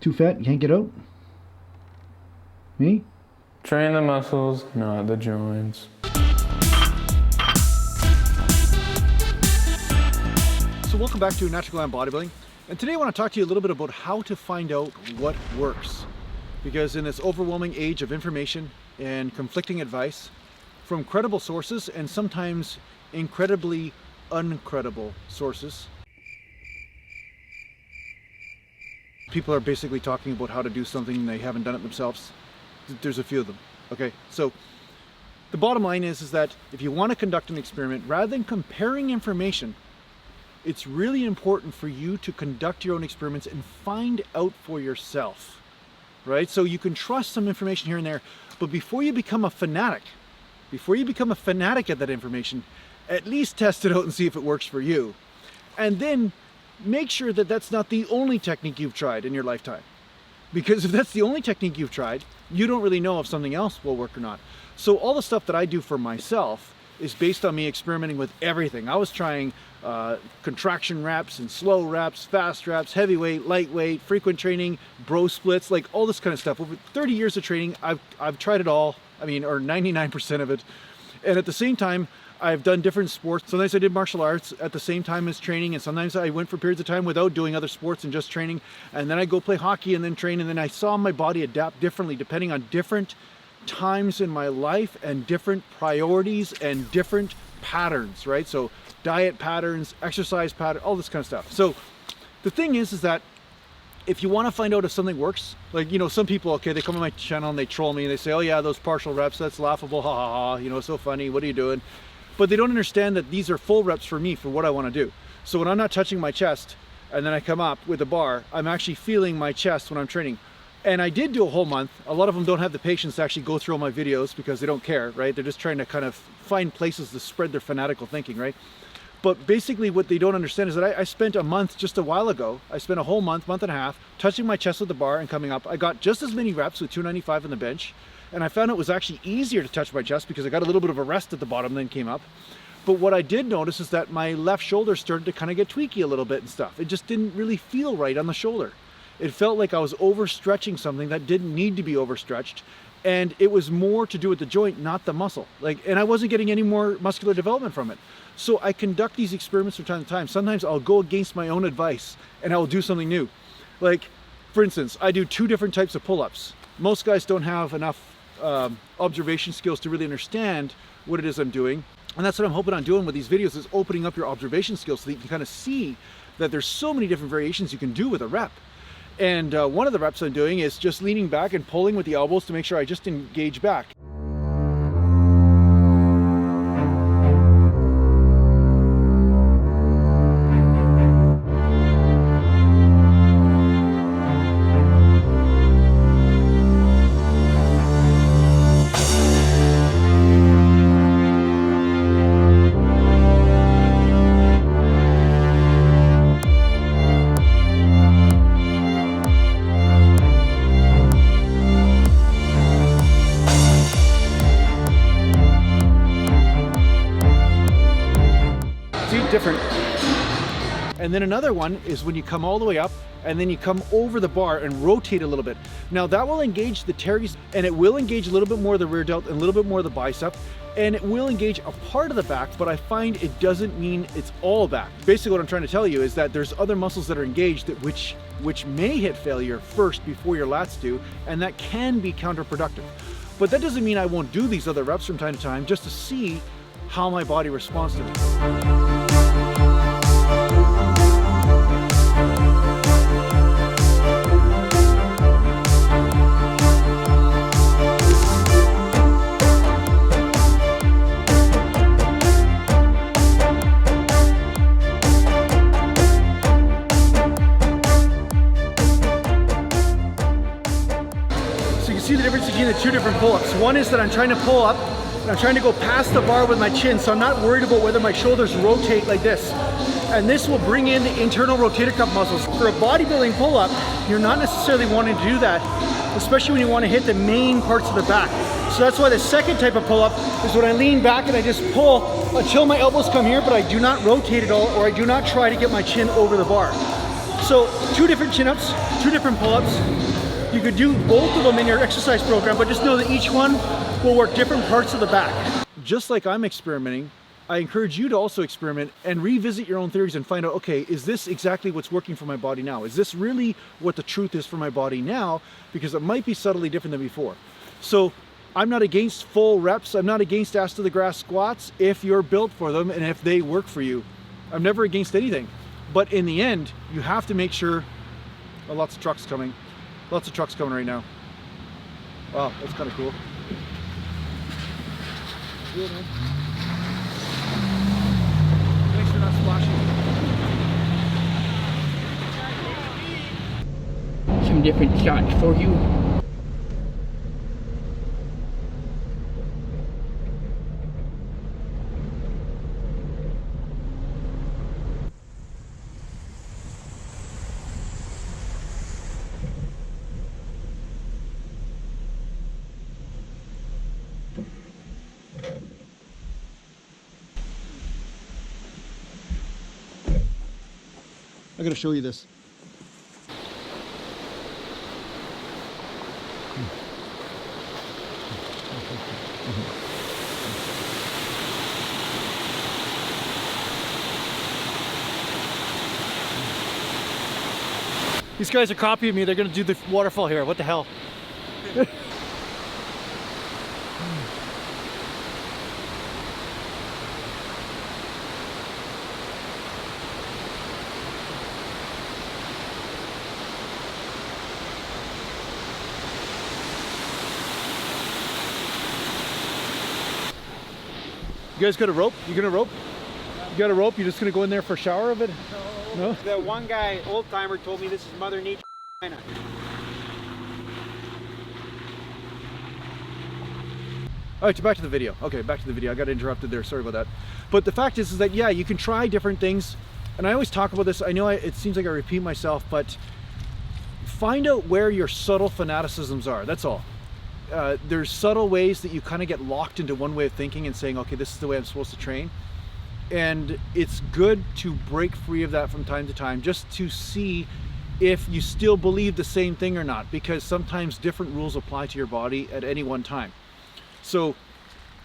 Too fat, you can't get out? Me? Train the muscles, not the joints. So welcome back to Natural Gallant Bodybuilding. And today I want to talk to you a little bit about how to find out what works. Because in this overwhelming age of information and conflicting advice from credible sources and sometimes incredibly uncredible sources, people are basically talking about how to do something and they haven't done it themselves. There's a few of them, okay? So the bottom line is that if you want to conduct an experiment, rather than comparing information, it's really important for you to conduct your own experiments and find out for yourself, right? So you can trust some information here and there, but before you become a fanatic at that information, at least test it out and see if it works for you. And then make sure that that's not the only technique you've tried in your lifetime. Because if that's the only technique you've tried, you don't really know if something else will work or not. So all the stuff that I do for myself is based on me experimenting with everything. I was trying contraction reps and slow reps, fast reps, heavyweight, lightweight, frequent training, bro splits, like all this kind of stuff. Over 30 years of training, I've tried it all. I mean, or 99% of it. And at the same time, I've done different sports. Sometimes I did martial arts at the same time as training, and sometimes I went for periods of time without doing other sports and just training. And then I go play hockey and then train, and then I saw my body adapt differently depending on different times in my life and different priorities and different patterns, right? So diet patterns, exercise patterns, all this kind of stuff. So the thing is that if you want to find out if something works, like, you know, some people, okay, they come on my channel and they troll me and they say, oh yeah, those partial reps, that's laughable, ha ha ha, you know, so funny, what are you doing? But they don't understand that these are full reps for me for what I want to do. So when I'm not touching my chest and then I come up with a bar, I'm actually feeling my chest when I'm training. And I did do a whole month. A lot of them don't have the patience to actually go through all my videos because they don't care, right? They're just trying to kind of find places to spread their fanatical thinking, right? But basically what they don't understand is that I spent a month just a while ago. I spent a whole month and a half, touching my chest with the bar and coming up. I got just as many reps with 295 on the bench. And I found it was actually easier to touch my chest because I got a little bit of a rest at the bottom, then came up. But what I did notice is that my left shoulder started to kind of get tweaky a little bit and stuff. It just didn't really feel right on the shoulder. It felt like I was overstretching something that didn't need to be overstretched. And it was more to do with the joint, not the muscle. And I wasn't getting any more muscular development from it. So I conduct these experiments from time to time. Sometimes I'll go against my own advice and I will do something new. Like, for instance, I do 2 different types of pull-ups. Most guys don't have enough observation skills to really understand what it is I'm doing. And that's what I'm hoping on doing with these videos, is opening up your observation skills so that you can kind of see that there's so many different variations you can do with a rep. And one of the reps I'm doing is just leaning back and pulling with the elbows to make sure I just engage back. Different. And then another one is when you come all the way up and then you come over the bar and rotate a little bit. Now that will engage the teres, and it will engage a little bit more of the rear delt and a little bit more of the bicep, and it will engage a part of the back, but I find it doesn't mean it's all back. Basically what I'm trying to tell you is that there's other muscles that are engaged that which may hit failure first before your lats do, and that can be counterproductive. But that doesn't mean I won't do these other reps from time to time just to see how my body responds to them. See the difference between the 2 different pull-ups. One is that I'm trying to pull up and I'm trying to go past the bar with my chin, so I'm not worried about whether my shoulders rotate like this. And this will bring in the internal rotator cuff muscles. For a bodybuilding pull-up, you're not necessarily wanting to do that, especially when you want to hit the main parts of the back. So that's why the second type of pull-up is when I lean back and I just pull until my elbows come here, but I do not rotate at all, or I do not try to get my chin over the bar. So 2 different chin-ups, 2 different pull-ups. You could do both of them in your exercise program, but just know that each one will work different parts of the back. Just like I'm experimenting, I encourage you to also experiment and revisit your own theories and find out, okay, is this exactly what's working for my body now? Is this really what the truth is for my body now? Because it might be subtly different than before. So I'm not against full reps. I'm not against ass to the grass squats if you're built for them and if they work for you. I'm never against anything. But in the end, you have to make sure, oh, lots of trucks coming. Lots of trucks coming right now. Wow, that's kind of cool. Cool, man. Thanks for not splashing. Some different shots for you. I gotta show you this. These guys are copying me. They're gonna do the waterfall here. What the hell? You guys got a rope? You gonna rope? You got a rope? You just gonna go in there for a shower of it? No? The one guy, old timer, told me this is Mother Nature. All right, so back to the video. Okay, back to the video. I got interrupted there. Sorry about that. But the fact is that, yeah, you can try different things. And I always talk about this. I know it seems like I repeat myself, but find out where your subtle fanaticisms are. That's all. There's subtle ways that you kind of get locked into one way of thinking and saying, okay, this is the way I'm supposed to train. And it's good to break free of that from time to time, just to see if you still believe the same thing or not, because sometimes different rules apply to your body at any one time. So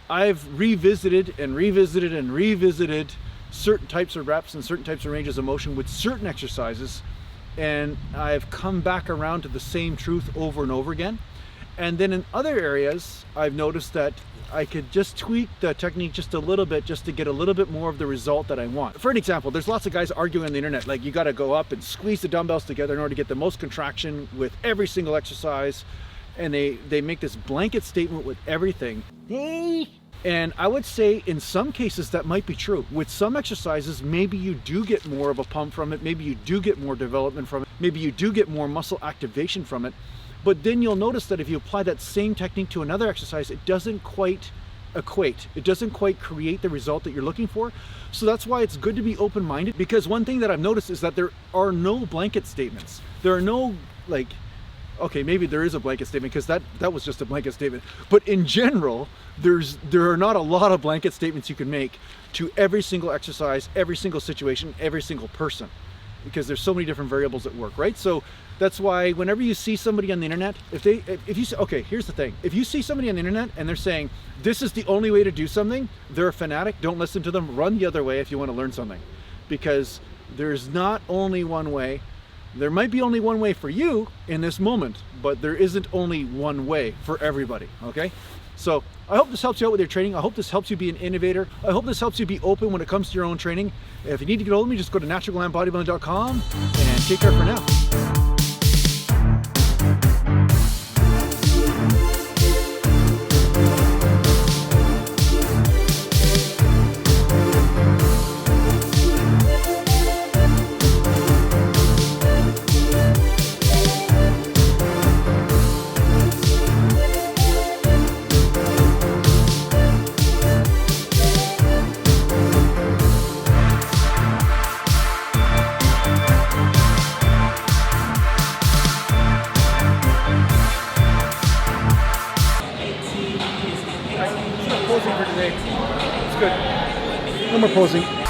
I've revisited and revisited and revisited certain types of reps and certain types of ranges of motion with certain exercises, and I've come back around to the same truth over and over again. And then in other areas, I've noticed that I could just tweak the technique just a little bit just to get a little bit more of the result that I want. For an example, there's lots of guys arguing on the internet, like you got to go up and squeeze the dumbbells together in order to get the most contraction with every single exercise. And they make this blanket statement with everything. And I would say in some cases that might be true. With some exercises, maybe you do get more of a pump from it. Maybe you do get more development from it. Maybe you do get more muscle activation from it. But then you'll notice that if you apply that same technique to another exercise, it doesn't quite equate. It doesn't quite create the result that you're looking for. So that's why it's good to be open-minded, because one thing that I've noticed is that there are no blanket statements. There are no, like, okay, maybe there is a blanket statement because that was just a blanket statement. But in general, there are not a lot of blanket statements you can make to every single exercise, every single situation, every single person, because there's so many different variables at work, right? So that's why whenever you see somebody on the internet, if you say, okay, here's the thing. If you see somebody on the internet and they're saying, this is the only way to do something, they're a fanatic, don't listen to them, run the other way if you want to learn something. Because there's not only one way. There might be only one way for you in this moment, but there isn't only one way for everybody, okay? So I hope this helps you out with your training. I hope this helps you be an innovator. I hope this helps you be open when it comes to your own training. If you need to get hold of me, just go to naturalgallantbodybuilding.com and take care for now. Posing for today. It's good. No more posing.